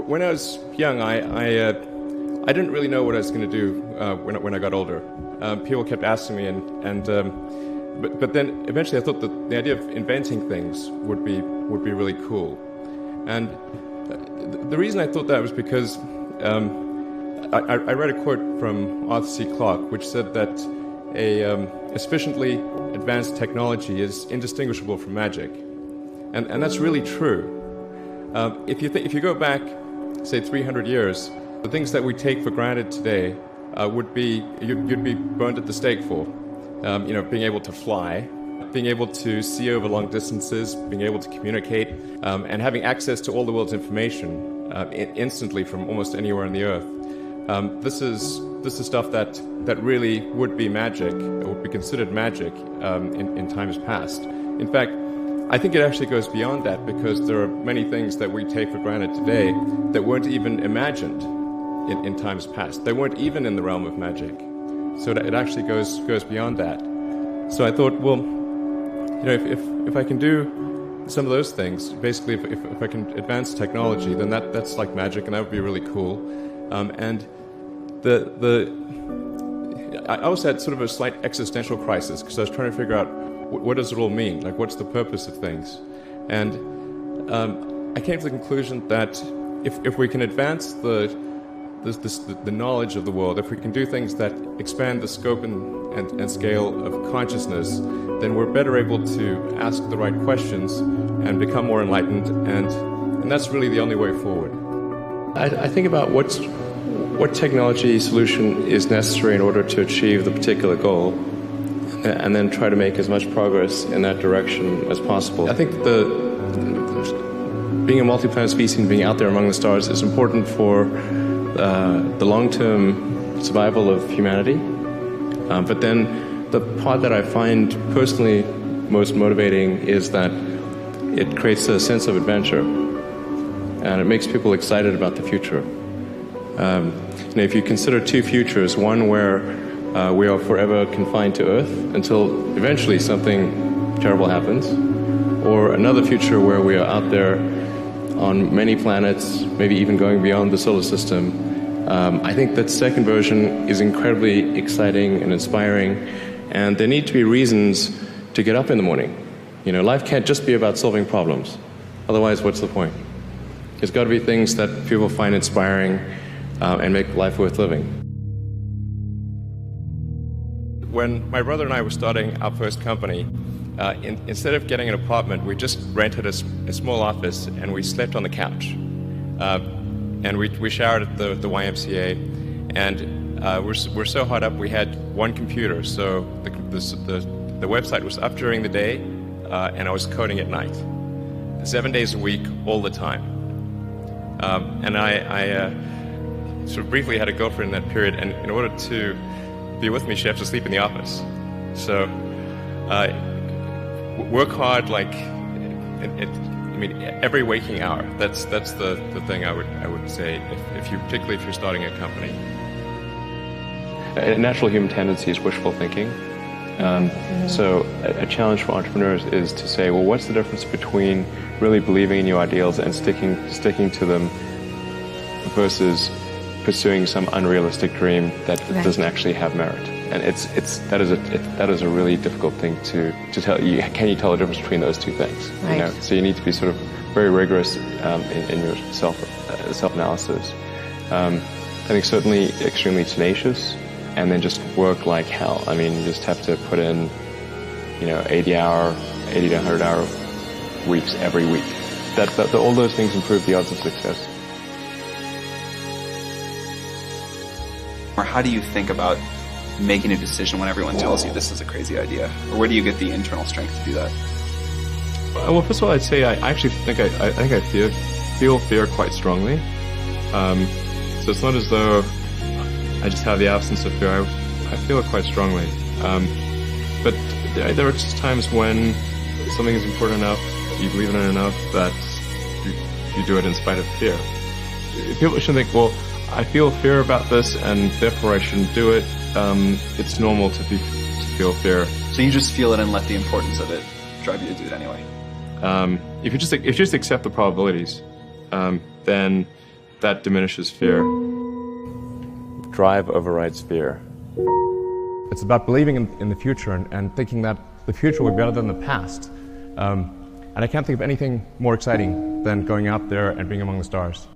When I was young, I didn't really know what I was going to do when I got older. People kept asking me, but then eventually I thought that the idea of inventing things would be really cool. And the reason I thought that was because I read a quote from Arthur C. Clarke, which said that a sufficiently advanced technology is indistinguishable from magic, and that's really true. If you go back, say 300 years, the things that we take for granted today you'd be burned at the stake for. Being able to fly, being able to see over long distances, being able to communicate, and having access to all the world's information instantly from almost anywhere on the earth. This is stuff that really would be magic, or would be considered magic in times past. In fact, I think it actually goes beyond that, because there are many things that we take for granted today that weren't even imagined in times past. They weren't even in the realm of magic. So it actually goes beyond that. So I thought, well, if I can do some of those things, basically if I can advance technology, then that's like magic, and that would be really cool. And I also had sort of a slight existential crisis, because I was trying to figure out what does it all mean? Like, what's the purpose of things? And I came to the conclusion that if we can advance the knowledge of the world, if we can do things that expand the scope and scale of consciousness, then we're better able to ask the right questions and become more enlightened, and that's really the only way forward. I think about what technology solution is necessary in order to achieve the particular goal, and then try to make as much progress in that direction as possible. I think being a multi-planet species and being out there among the stars is important for the long-term survival of humanity. But then the part that I find personally most motivating is that it creates a sense of adventure, and it makes people excited about the future. If you consider two futures, one where we are forever confined to Earth until eventually something terrible happens, or another future where we are out there on many planets, maybe even going beyond the solar system. I think that second version is incredibly exciting and inspiring, and there need to be reasons to get up in the morning. Life can't just be about solving problems. Otherwise, what's the point? There's got to be things that people find inspiring and make life worth living. When my brother and I were starting our first company, instead of getting an apartment, we just rented a small office, and we slept on the couch. And we showered at the YMCA, and we're so hot up we had one computer, so the website was up during the day, and I was coding at night, 7 days a week, all the time. And I sort of briefly had a girlfriend in that period, and in order to be with me, she had to sleep in the office. So work hard, like every waking hour. That's the thing I would say particularly if you're starting a company. A natural human tendency is wishful thinking. So a challenge for entrepreneurs is to say, well, what's the difference between really believing in your ideals and sticking to them versus pursuing some unrealistic dream that doesn't actually have merit? And that is a really difficult thing to tell. Can you tell the difference between those two things? Right. So you need to be sort of very rigorous in your self-analysis. I think certainly extremely tenacious, and then just work like hell. I mean, you just have to put in 80 to 100-hour weeks every week. All those things improve the odds of success. Or how do you think about making a decision when everyone tells you this is a crazy idea? Or where do you get the internal strength to do that? Well, first of all, I'd say I actually think I feel fear quite strongly. So it's not as though I just have the absence of fear. I feel it quite strongly. But there are just times when something is important enough, you believe in it enough, that you do it in spite of fear. People shouldn't think, well, I feel fear about this, and therefore I shouldn't do it. It's normal to feel fear. So you just feel it and let the importance of it drive you to do it anyway. If you just accept the probabilities, then That diminishes fear. Drive overrides fear. It's about believing in the future and thinking that the future will be better than the past. And I can't think of anything more exciting than going out there and being among the stars.